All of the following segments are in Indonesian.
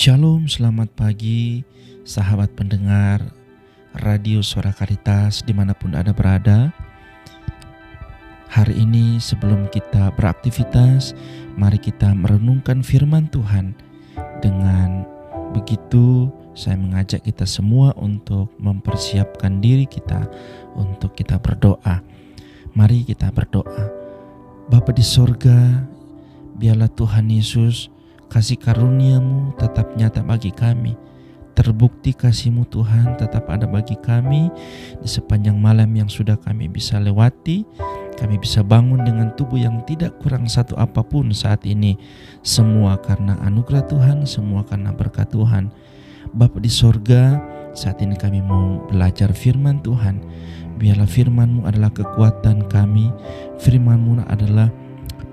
Shalom, selamat pagi sahabat pendengar Radio Suara Karitas dimanapun Anda berada. Hari ini sebelum kita beraktivitas, mari kita merenungkan firman Tuhan. Dengan begitu saya mengajak kita semua untuk mempersiapkan diri kita untuk kita berdoa. Mari kita berdoa. Bapa di sorga, biarlah Tuhan Yesus kasih karunia-Mu tetap nyata bagi kami. Terbukti kasih-Mu Tuhan tetap ada bagi kami di sepanjang malam yang sudah kami bisa lewati. Kami bisa bangun dengan tubuh yang tidak kurang satu apapun saat ini. Semua karena anugerah Tuhan, semua karena berkat Tuhan. Bapa di sorga, saat ini kami mau belajar firman Tuhan. Biarlah firman-Mu adalah kekuatan kami. Firman-Mu adalah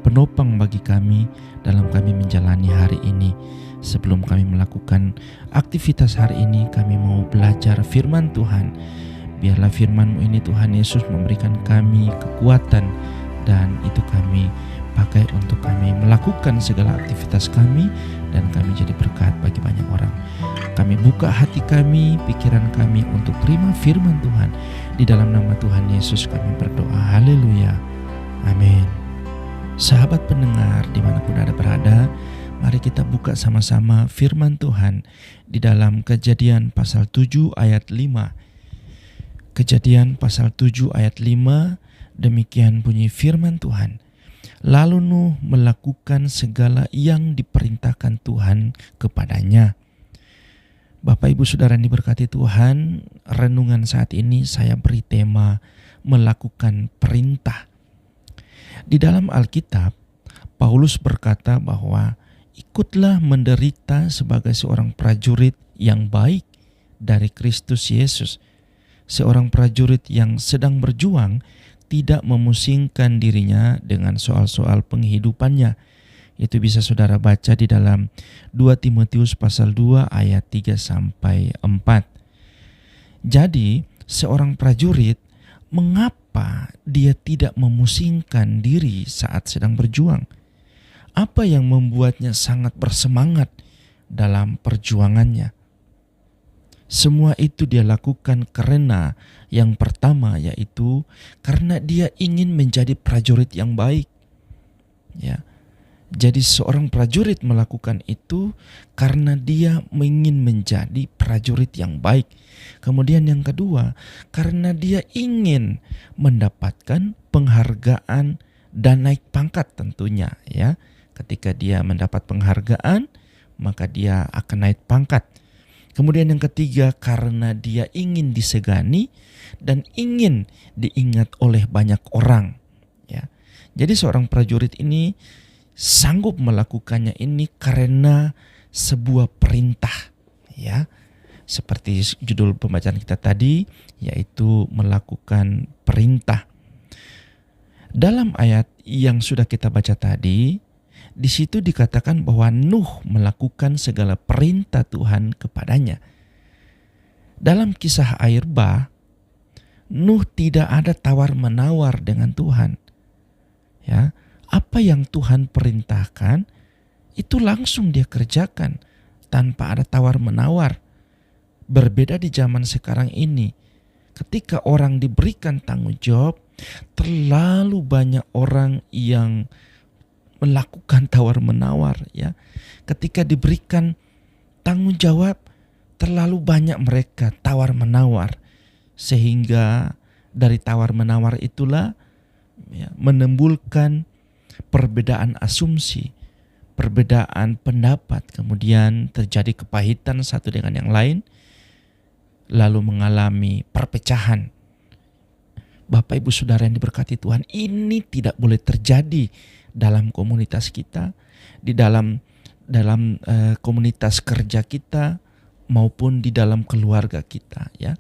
penopang bagi kami dalam kami menjalani hari ini. Sebelum kami melakukan aktivitas hari ini, kami mau belajar firman Tuhan. Biarlah firman-Mu ini Tuhan Yesus memberikan kami kekuatan, dan itu kami pakai untuk kami melakukan segala aktivitas kami, dan kami jadi berkat bagi banyak orang. Kami buka hati kami, pikiran kami untuk terima firman Tuhan. Di dalam nama Tuhan Yesus kami berdoa. Haleluya. Amin. Sahabat pendengar dimanapun Anda berada, mari kita buka sama-sama firman Tuhan di dalam Kejadian pasal 7 ayat 5. Kejadian pasal 7 ayat 5, demikian bunyi firman Tuhan. Lalu Nuh melakukan segala yang diperintahkan Tuhan kepadanya. Bapak Ibu Saudara yang diberkati Tuhan, renungan saat ini saya beri tema melakukan perintah. Di dalam Alkitab, Paulus berkata bahwa ikutlah menderita sebagai seorang prajurit yang baik dari Kristus Yesus. Seorang prajurit yang sedang berjuang tidak memusingkan dirinya dengan soal-soal penghidupannya. Itu bisa saudara baca di dalam 2 Timotius pasal 2 ayat 3-4. Jadi, seorang prajurit mengapa dia tidak memusingkan diri saat sedang berjuang? Apa yang membuatnya sangat bersemangat dalam perjuangannya? Semua itu dia lakukan karena yang pertama, yaitu karena dia ingin menjadi prajurit yang baik. Ya. Jadi seorang prajurit melakukan itu karena dia ingin menjadi prajurit yang baik. Kemudian yang kedua, karena dia ingin mendapatkan penghargaan dan naik pangkat tentunya, ya. Ketika dia mendapat penghargaan, maka dia akan naik pangkat. Kemudian yang ketiga, karena dia ingin disegani dan ingin diingat oleh banyak orang, ya. Jadi seorang prajurit ini sanggup melakukannya ini karena sebuah perintah, ya. Seperti judul pembacaan kita tadi, yaitu melakukan perintah. Dalam ayat yang sudah kita baca tadi, di situ dikatakan bahwa Nuh melakukan segala perintah Tuhan kepadanya. Dalam kisah air bah, Nuh tidak ada tawar-menawar dengan Tuhan. Ya, apa yang Tuhan perintahkan itu langsung dia kerjakan tanpa ada tawar-menawar. Berbeda di zaman sekarang ini, ketika orang diberikan tanggung jawab, terlalu banyak orang yang melakukan tawar-menawar, ya. Ketika diberikan tanggung jawab, terlalu banyak mereka tawar-menawar, sehingga dari tawar-menawar itulah, ya, menimbulkan perbedaan asumsi, perbedaan pendapat, kemudian terjadi kepahitan satu dengan yang lain, lalu mengalami perpecahan. Bapak Ibu Saudara yang diberkati Tuhan, ini tidak boleh terjadi dalam komunitas kita, di dalam komunitas kerja kita, maupun di dalam keluarga kita, ya.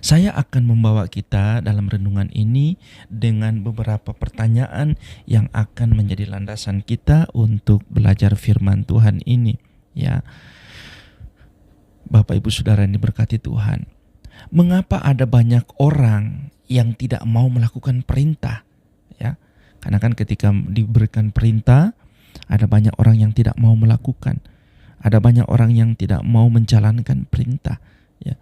Saya akan membawa kita dalam renungan ini dengan beberapa pertanyaan yang akan menjadi landasan kita untuk belajar firman Tuhan ini, ya. Bapak Ibu Saudara yang diberkati Tuhan, mengapa ada banyak orang yang tidak mau melakukan perintah, ya? Karena kan ketika diberikan perintah, ada banyak orang yang tidak mau melakukan. Ada banyak orang yang tidak mau menjalankan perintah. Ya.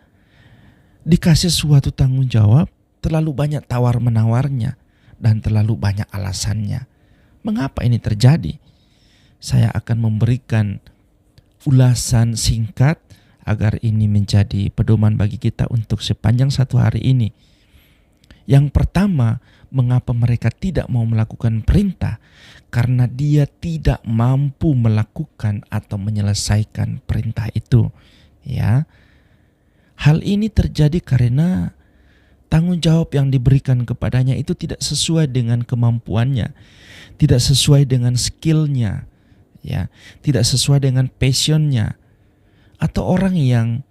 Dikasih suatu tanggung jawab, terlalu banyak tawar-menawarnya dan terlalu banyak alasannya. Mengapa ini terjadi? Saya akan memberikan ulasan singkat agar ini menjadi pedoman bagi kita untuk sepanjang satu hari ini. Yang pertama, mengapa mereka tidak mau melakukan perintah? Karena dia tidak mampu melakukan atau menyelesaikan perintah itu. Ya, hal ini terjadi karena tanggung jawab yang diberikan kepadanya itu tidak sesuai dengan kemampuannya, tidak sesuai dengan skillnya, ya, tidak sesuai dengan passionnya. Atau orang yang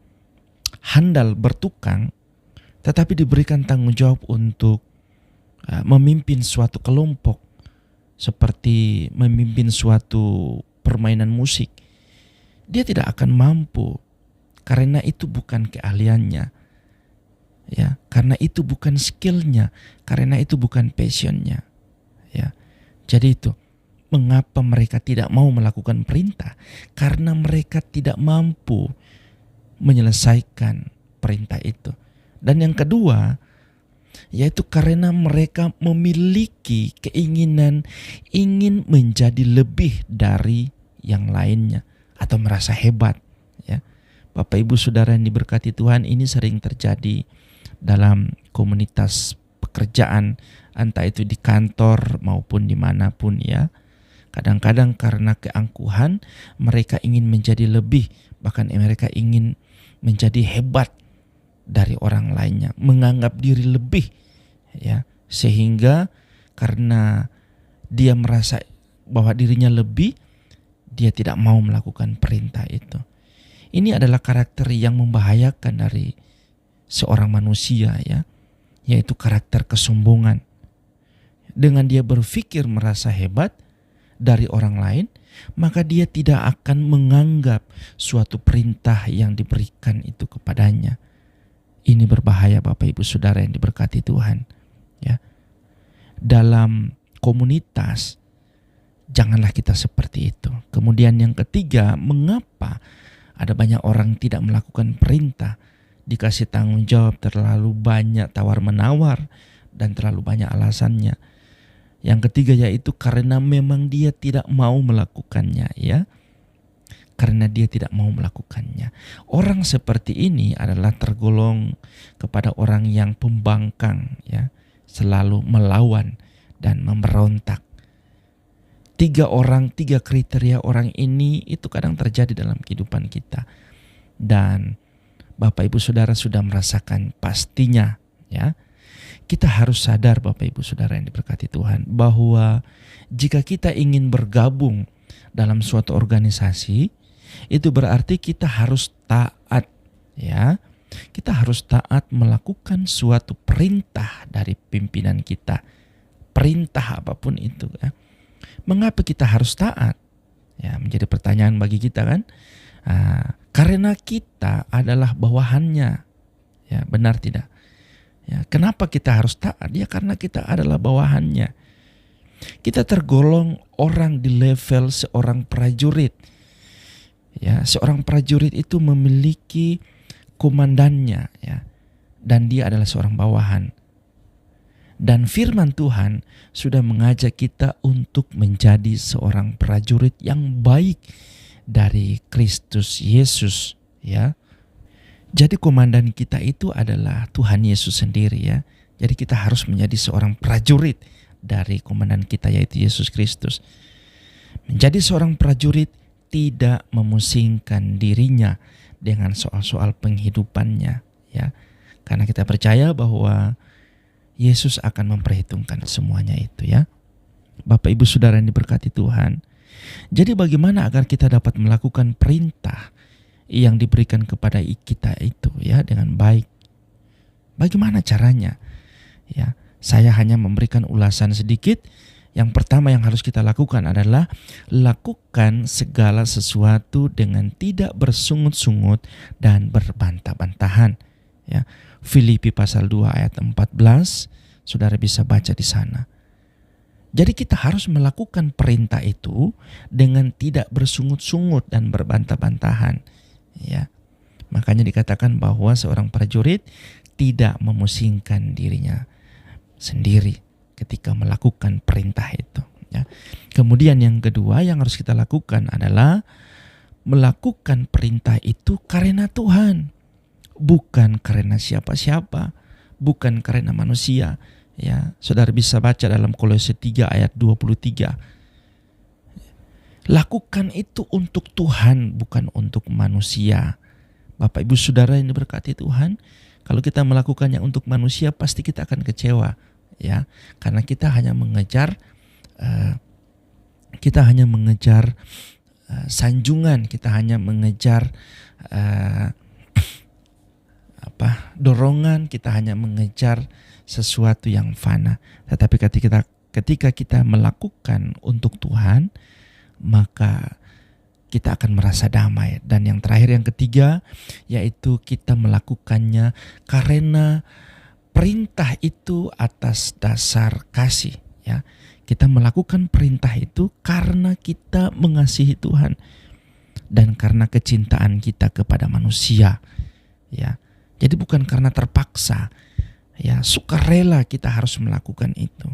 handal bertukang, tetapi diberikan tanggung jawab untuk memimpin suatu kelompok, seperti memimpin suatu permainan musik. Dia tidak akan mampu karena itu bukan keahliannya. Ya, karena itu bukan skillnya, karena itu bukan passionnya. Ya, jadi itu mengapa mereka tidak mau melakukan perintah? Karena mereka tidak mampu menyelesaikan perintah itu. Dan yang kedua, yaitu karena mereka memiliki keinginan ingin menjadi lebih dari yang lainnya atau merasa hebat. Ya, Bapak Ibu Saudara yang diberkati Tuhan, ini sering terjadi dalam komunitas pekerjaan, entah itu di kantor maupun dimanapun ya. Kadang-kadang karena keangkuhan mereka ingin menjadi lebih, bahkan mereka ingin menjadi hebat dari orang lainnya, menganggap diri lebih ya, sehingga karena dia merasa bahwa dirinya lebih, dia tidak mau melakukan perintah itu. Ini adalah karakter yang membahayakan dari seorang manusia ya, yaitu karakter kesombongan. Dengan dia berpikir merasa hebat dari orang lain, maka dia tidak akan menganggap suatu perintah yang diberikan itu kepadanya. Ini berbahaya Bapak Ibu Saudara yang diberkati Tuhan. Ya. Dalam komunitas, janganlah kita seperti itu. Kemudian yang ketiga, mengapa ada banyak orang tidak melakukan perintah? Dikasih tanggung jawab terlalu banyak tawar-menawar dan terlalu banyak alasannya. Yang ketiga yaitu karena memang dia tidak mau melakukannya ya. Karena dia tidak mau melakukannya. Orang seperti ini adalah tergolong kepada orang yang pembangkang ya, selalu melawan dan memberontak. Tiga kriteria orang ini itu kadang terjadi dalam kehidupan kita. Dan Bapak Ibu Saudara sudah merasakan pastinya ya. Kita harus sadar Bapak Ibu Saudara yang diberkati Tuhan, bahwa jika kita ingin bergabung dalam suatu organisasi, itu berarti kita harus taat ya. Kita harus taat melakukan suatu perintah dari pimpinan kita. Perintah apapun itu ya. Mengapa kita harus taat? Ya, menjadi pertanyaan bagi kita kan? Karena kita adalah bawahannya. Ya, benar tidak? Ya, kenapa kita harus taat? Ya karena kita adalah bawahannya. Kita tergolong orang di level seorang prajurit. Ya, seorang prajurit itu memiliki komandannya ya. Dan dia adalah seorang bawahan. Dan firman Tuhan sudah mengajak kita untuk menjadi seorang prajurit yang baik dari Kristus Yesus ya. Jadi komandan kita itu adalah Tuhan Yesus sendiri ya. Jadi kita harus menjadi seorang prajurit dari komandan kita yaitu Yesus Kristus. Menjadi seorang prajurit tidak memusingkan dirinya dengan soal-soal penghidupannya ya. Karena kita percaya bahwa Yesus akan memperhitungkan semuanya itu ya. Bapak Ibu Saudara yang diberkati Tuhan. Jadi bagaimana agar kita dapat melakukan perintah yang diberikan kepada kita itu ya dengan baik? Bagaimana caranya? Ya, saya hanya memberikan ulasan sedikit. Yang pertama yang harus kita lakukan adalah lakukan segala sesuatu dengan tidak bersungut-sungut dan berbantah-bantahan. Ya, Filipi pasal 2 ayat 14, saudara bisa baca di sana. Jadi kita harus melakukan perintah itu dengan tidak bersungut-sungut dan berbantah-bantahan. Ya, makanya dikatakan bahwa seorang prajurit tidak memusingkan dirinya sendiri ketika melakukan perintah itu. Ya. Kemudian yang kedua yang harus kita lakukan adalah melakukan perintah itu karena Tuhan, bukan karena siapa-siapa, bukan karena manusia. Ya, saudara bisa baca dalam Kolose 3 ayat 23. Lakukan itu untuk Tuhan, bukan untuk manusia. Bapak Ibu Saudara yang diberkati Tuhan, kalau kita melakukannya untuk manusia pasti kita akan kecewa, ya, karena kita hanya mengejar sanjungan, kita hanya mengejar dorongan, kita hanya mengejar sesuatu yang fana. Tetapi ketika kita melakukan untuk Tuhan, maka kita akan merasa damai. Dan yang terakhir, yang ketiga, yaitu kita melakukannya karena perintah itu atas dasar kasih. Ya, kita melakukan perintah itu karena kita mengasihi Tuhan dan karena kecintaan kita kepada manusia. Ya, jadi bukan karena terpaksa. Ya, sukarela kita harus melakukan itu.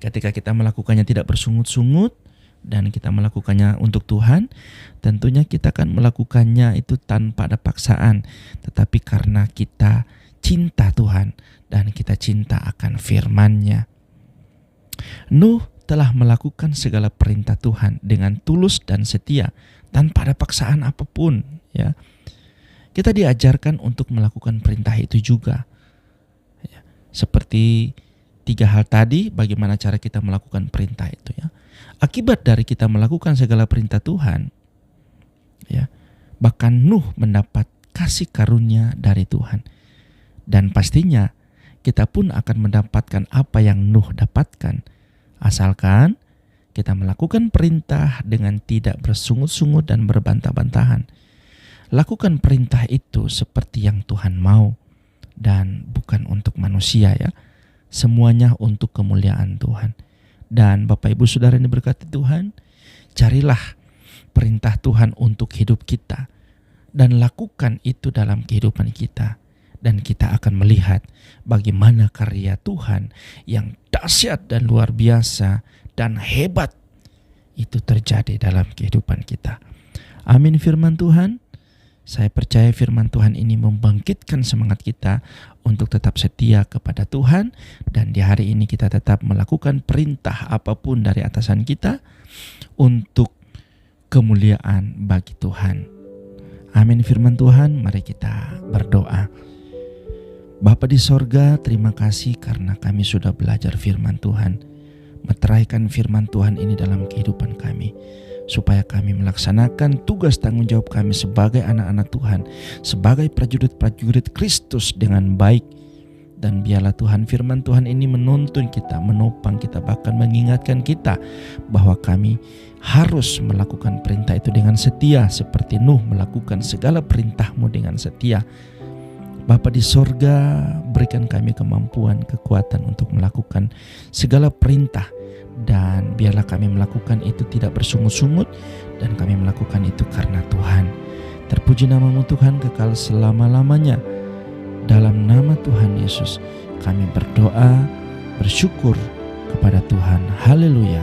Ketika kita melakukannya tidak bersungut-sungut dan kita melakukannya untuk Tuhan, tentunya kita akan melakukannya itu tanpa ada paksaan, tetapi karena kita cinta Tuhan dan kita cinta akan firman-Nya. Nuh telah melakukan segala perintah Tuhan dengan tulus dan setia tanpa ada paksaan apapun. Ya, kita diajarkan untuk melakukan perintah itu juga. Seperti 3 hal tadi, bagaimana cara kita melakukan perintah itu, ya. Akibat dari kita melakukan segala perintah Tuhan, ya, bahkan Nuh mendapat kasih karunia dari Tuhan. Dan pastinya kita pun akan mendapatkan apa yang Nuh dapatkan, asalkan kita melakukan perintah dengan tidak bersungut-sungut dan berbantah-bantahan. Lakukan perintah itu seperti yang Tuhan mau, dan bukan untuk manusia, ya. Semuanya untuk kemuliaan Tuhan. Dan Bapak Ibu Saudara yang diberkati Tuhan, carilah perintah Tuhan untuk hidup kita dan lakukan itu dalam kehidupan kita, dan kita akan melihat bagaimana karya Tuhan yang dahsyat dan luar biasa dan hebat itu terjadi dalam kehidupan kita. Amin firman Tuhan. Saya percaya firman Tuhan ini membangkitkan semangat kita untuk tetap setia kepada Tuhan, dan di hari ini kita tetap melakukan perintah apapun dari atasan kita untuk kemuliaan bagi Tuhan. Amin firman Tuhan. Mari kita berdoa. Bapa di sorga, terima kasih karena kami sudah belajar firman Tuhan, meteraikan firman Tuhan ini dalam kehidupan kami, supaya kami melaksanakan tugas tanggung jawab kami sebagai anak-anak Tuhan, sebagai prajurit-prajurit Kristus dengan baik. Dan biarlah Tuhan firman Tuhan ini menuntun kita, menopang kita, bahkan mengingatkan kita bahwa kami harus melakukan perintah itu dengan setia, seperti Nuh melakukan segala perintah-Mu dengan setia. Bapa di sorga, berikan kami kemampuan, kekuatan untuk melakukan segala perintah, dan biarlah kami melakukan itu tidak bersungut-sungut, dan kami melakukan itu karena Tuhan. Terpuji nama-Mu Tuhan kekal selama-lamanya. Dalam nama Tuhan Yesus kami berdoa, bersyukur kepada Tuhan. Haleluya.